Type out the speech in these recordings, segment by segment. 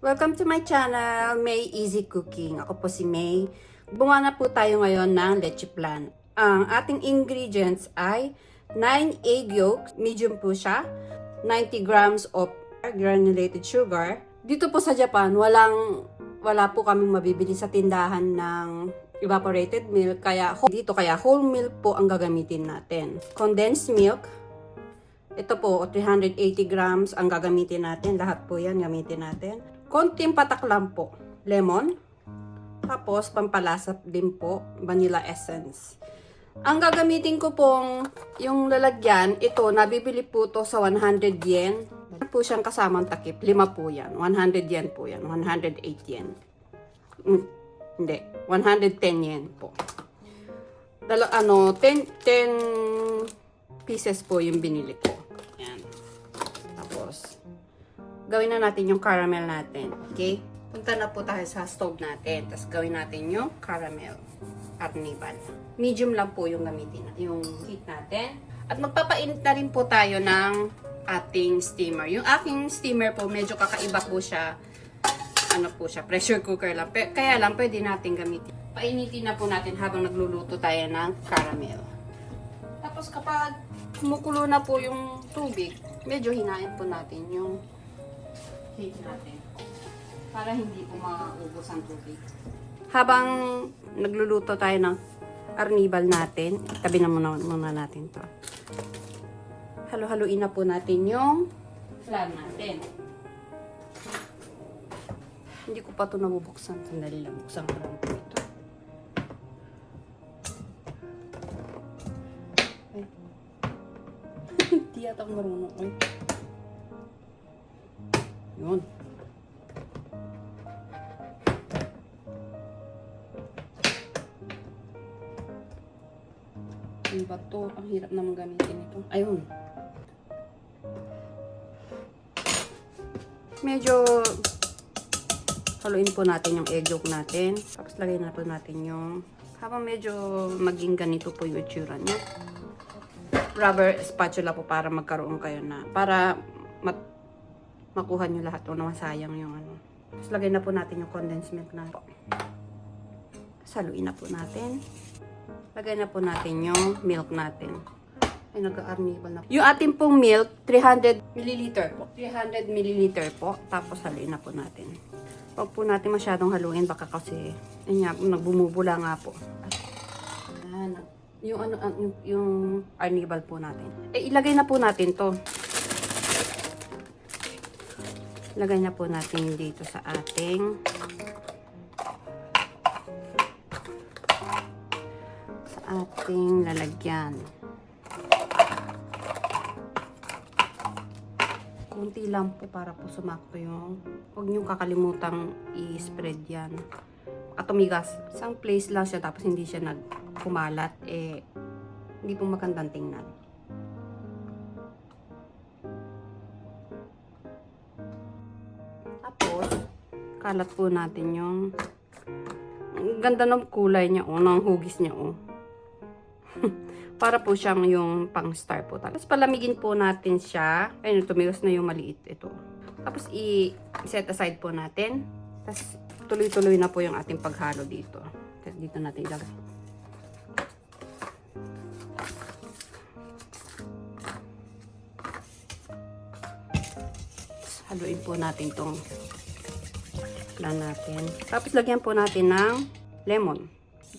Welcome to my channel, May Easy Cooking. Ako po si May. Gumawa na po tayo ngayon ng leche flan. Ang ating ingredients ay 9 egg yolks, medium po siya, 90 grams of granulated sugar. Dito po sa Japan, wala po kaming mabibili sa tindahan ng evaporated milk, kaya whole milk po ang gagamitin natin. Condensed milk. Ito po, 380 grams ang gagamitin natin. Lahat po yan gamitin natin. Konting patak lang po. Lemon. Tapos, pampalasa din po, vanilla essence. Ang gagamitin ko pong yung lalagyan, ito, nabibili po to sa 100 yen. Po siyang kasamang takip. 5 po yan. 100 yen po yan. 108 yen. Hindi. 110 yen po. 10 pieces po yung binili ko. Yan. Tapos, gawin na natin yung caramel natin. Okay? Punta na po tayo sa stove natin. Tapos gawin natin yung caramel arnibal. Medium lang po yung gamitin. Yung heat natin. At magpapainit na rin po tayo ng ating steamer. Yung aking steamer po, medyo kakaiba po siya. Ano po siya? Pressure cooker lang. Kaya lang, pwede natin gamitin. Painitin na po natin habang nagluluto tayo ng caramel. Tapos kapag kumukulo na po yung tubig, medyo hinain po natin yung heat natin para hindi po maubos ang tubig. Habang nagluluto tayo ng arnibal natin, tabi na muna natin to. Halo-haluin na po natin yung flan natin. Hindi ko pa ito nabubuksan. Sandali lang, buksan ko lang po ito. Ay. Hindi yata akong marunong. Ay. Yun. Yung bato, ang hirap naman gamitin ito. Ayun. Medyo haluin po natin yung egg yolk natin. Tapos lagay na po natin yung habang medyo maging ganito po yung itsura niya. Rubber spatula po para magkaroon kayo na para makuha nyo lahat o na masayang yung ano. Tapos lagay na po natin yung condensed milk na po. Saluin na po natin. Lagay na po natin yung milk natin. Ay, nag-arnibal na. Yung ating pong milk, 300 ml po. 300 ml po. Tapos haluin na po natin. Huwag po natin masyadong haluin. Baka kasi, nagbumubula nga po. Ayan. Yung arnibal po natin. Ilagay na po natin to. Lagay na po natin dito sa ating lalagyan. Kunti lang po para po sumakto yung huwag nyo kakalimutang i-spread yan. At tumigas. Isang place lang siya tapos hindi siya nagkumalat. Hindi po magandang tingnan. Tapos, kalat po natin yung ang ganda ng kulay niya, ng hugis niya, Para po siyang yung pang-star po. Tapos palamigin po natin siya. Ayun, tumigas na yung maliit ito. Tapos i-set aside po natin. Tapos tuloy-tuloy na po yung ating paghalo dito. Tapos dito natin ilagay. Haluin po natin itong flan natin. Tapos lagyan po natin ng lemon.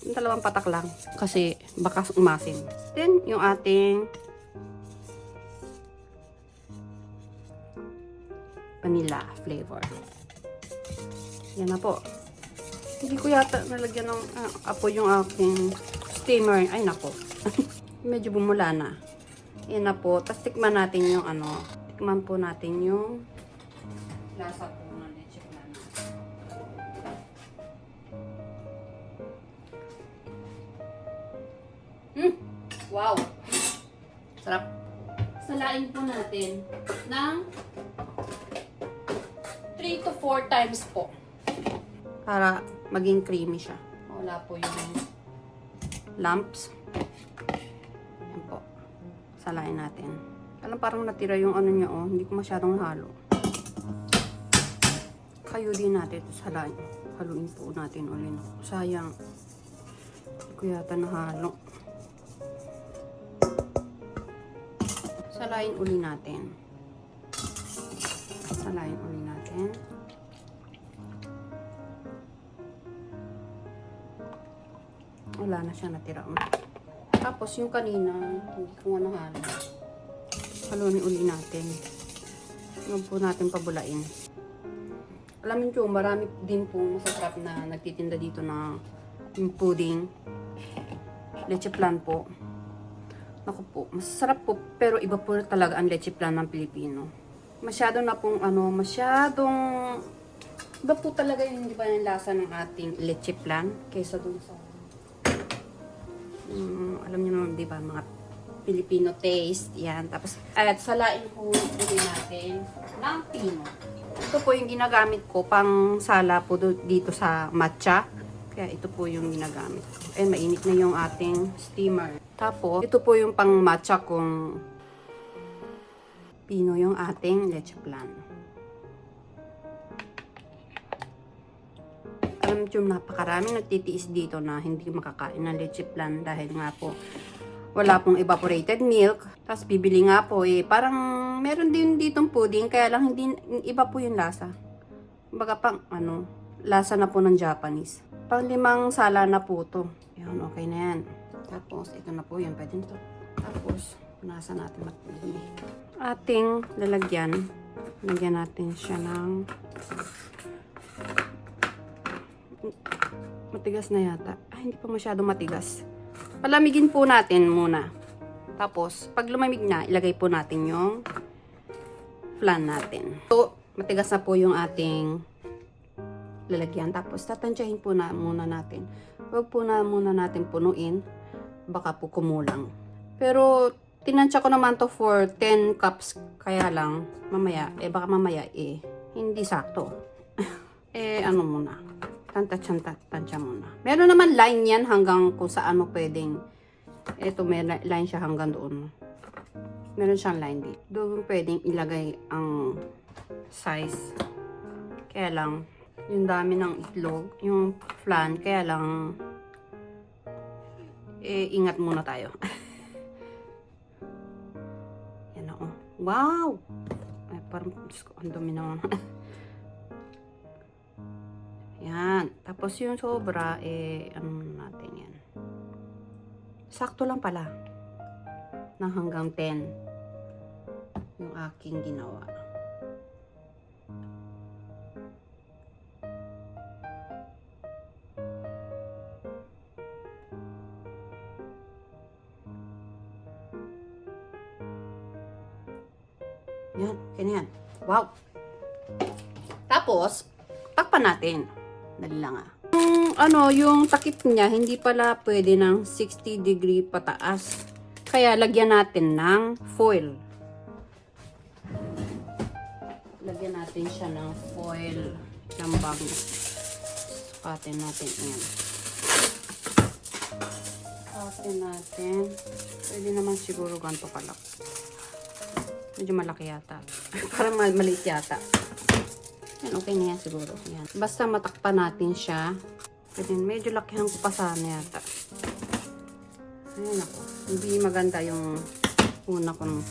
Yung 2 patak lang. Kasi baka umasin. Then, yung ating vanilla flavor. Yan na po. Hindi ko yata nalagyan ng apoy yung aking steamer. Ay, nako. Medyo bumula na. Yan na po. Tapos tikman natin yung tikman po natin yung lasa po ng leche flan. Wow! Sarap. Salain po natin ng 3 to 4 times po. Para maging creamy siya. Wala po yung lumps. Yan po. Salain natin. Alam, parang natira yung ano niya, Hindi ko masyadong halo. Kayo din natin ito sa lain. Haluin po natin ulit. Sayang. Hindi ko yata nahalo. Salain uli natin. Salain uli natin. Wala na siya natira. Tapos yung kanina, hindi ko nahalo. Haluin uli natin. Huwag po natin pabulain. Alam niyo, marami din po masasarap na nagtitinda dito na yung pudding. Leche flan po. Naku po, masarap po, pero iba po talaga ang leche flan ng Pilipino. Masyado na pong masyadong iba po talaga yung, di ba, yung lasa ng ating leche flan kaysa dun sa alam niyo naman, di ba, mga Filipino taste. Yan. Tapos, at salain po natin ng pino. Ito po yung ginagamit ko pang sala po dito sa matcha. Kaya ito po yung ginagamit ko. And mainit na yung ating steamer. Tapos, ito po yung pang matcha kung pino yung ating leche flan. Alam nyo, napakaraming nagtitiis dito na hindi makakain ng leche flan dahil nga po wala pong evaporated milk. Tapos bibili nga po parang meron din ditong pudding kaya lang hindi iba po yung lasa. Baga pang lasa na po ng Japanese. Pang 5 sala na po to. Yan, okay na yan. Tapos ito na po yan, pwede nito. Tapos nasa natin matindi. Ating lalagyan. Lagyan natin siya ng matigas na yata. Hindi pa masyado matigas. Palamigin po natin muna. Tapos, pag lumamig na, ilagay po natin yung flan natin. So, matigas na po yung ating lalagyan. Tapos, tatansyahin po na muna natin. Huwag po na muna natin punuin. Baka po kumulang. Pero, tinansya ko naman to for 10 cups. Kaya lang, mamaya, baka mamaya, hindi sakto. Ano muna. Tansya muna. Meron naman line yan hanggang kung saan mo pwedeng. Ito may line siya hanggang doon. Meron siyang line dito. Doon pwedeng ilagay ang size. Kaya lang, yung dami ng itlog, yung flan, kaya lang, ingat muna tayo. Yan o. Wow! Ay, parang, ang dumi naman. Yan. Tapos yung sobra, ano natin yan. Sakto lang pala. Nang hanggang 10. Yung aking ginawa. Yan. Okay na yan. Wow! Tapos, takpan natin. Dali lang yung takip niya, hindi pala pwede ng 60 degree pataas. Kaya lagyan natin ng foil. Lagyan natin siya ng foil. Lambang. Sukatin natin yan. Sukatin natin. Pwede naman siguro ganito kalak. Medyo malaki yata. Parang maliit yata. Yan, okay na yan siguro. Yan. Basta matakpan natin siya. Pwede, medyo lakihan ko pa sana yata. Ayan ako. Hindi maganda yung una kong.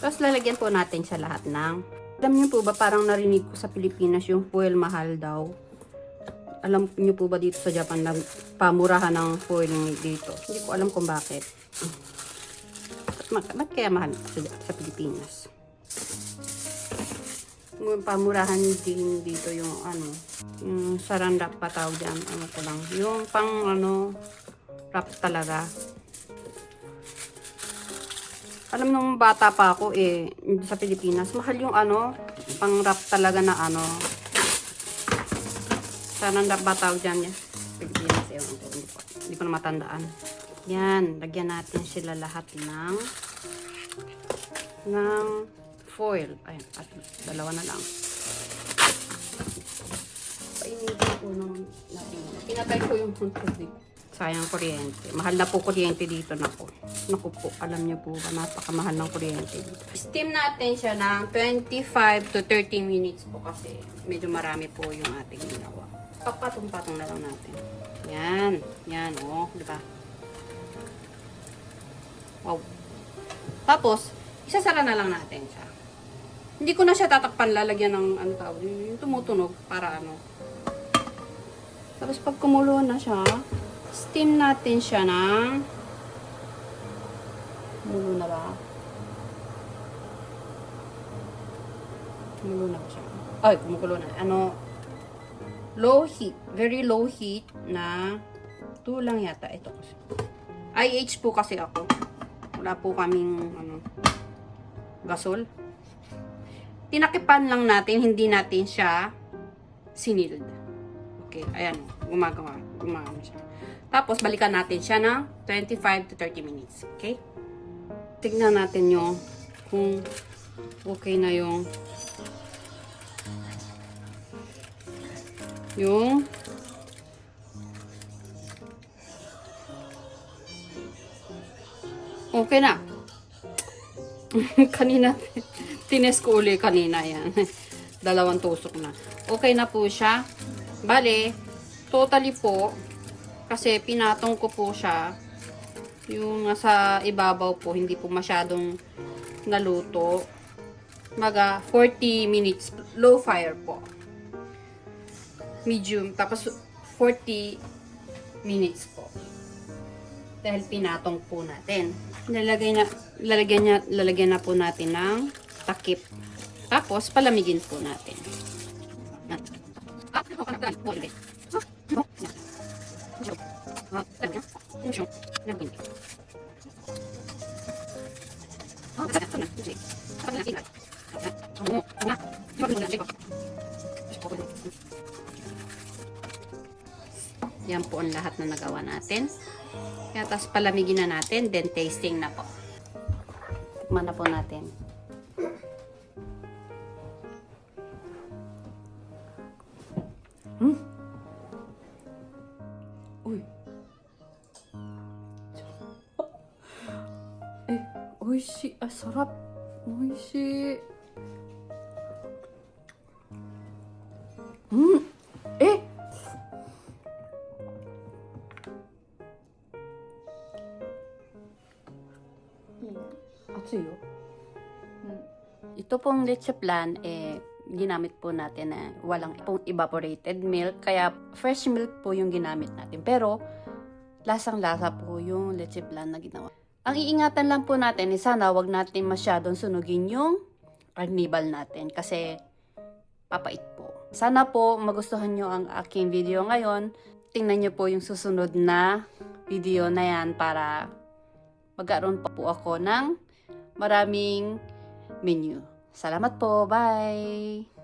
Tapos lalagyan po natin siya lahat ng. Alam niyo po ba, parang narinig ko sa Pilipinas yung foil mahal daw. Alam niyo po ba dito sa Japan na pamurahan ng foil dito? Hindi ko alam kung bakit. Ba't kaya mahal sa Pilipinas? Pamurahan din dito yung yung sarandap pa tawag dyan, ko lang, yung pang wrap talaga. Alam nung bata pa ako sa Pilipinas, mahal yung pang wrap talaga na sarandap ba tawag dyan, Pilipinas, hindi ko na matandaan. Yan, lagyan natin sila lahat ng foil. Ayan, at dalawa na lang. Painitin ko natin. Pinatay ko yung tubig. Sayang kuryente. Mahal na po kuryente dito, nako. Naku po, alam niyo po ba, napakamahal ng kuryente dito. Steam natin siya ng 25 to 30 minutes po kasi medyo marami po yung ating ginawa. Papatong-patong na lang natin. Yan. Yan, oh. Diba? Wow. Tapos, isasara na lang natin siya. Hindi ko na siya tatakpan, lalagyan ng ano tawag, yung tumutunog para ano. Tapos pag kumulo na siya, steam natin siya ng kumulo na ba? Kumulo na ba siya? Ay, kumukulo na. Ano, low heat. Very low heat na 2 lang yata. Ito kasi. IH po kasi ako. Wala po kaming ano, gasol. Tinakipan lang natin, hindi natin siya siniled. Okay, ayan. Gumagano siya. Tapos, balikan natin siya ng 25 to 30 minutes. Okay? Tignan natin yung kung okay na yung okay na. Kanina, tines ko uli kanina yan. 2 tusok na. Okay na po siya. Bale, totally po, kasi pinatong ko po siya, yung nasa ibabaw po, hindi po masyadong naluto. Maga 40 minutes, low fire po. Medium, tapos 40 minutes po. Dahil pinatong po natin. Lalagyan na po natin ng takip. Tapos, palamigin po natin. Yan po ang lahat na nagawa natin. Kaya tapos palamigin na natin, then tasting na po. Tikman na po natin. Uy. Oishi. Ah, sarap. Oishi. Eh. Atsuyo. Ito pong leche plan, ginamit po natin na walang pong evaporated milk. Kaya fresh milk po yung ginamit natin. Pero, lasang-lasa po yung leche plan na ginawa. Ang iingatan lang po natin, sana wag natin masyadong sunugin yung carnival natin. Kasi, papait po. Sana po magustuhan nyo ang aking video ngayon. Tingnan nyo po yung susunod na video na yan para magkaroon pa po ako ng maraming menu. Salamat po. Bye!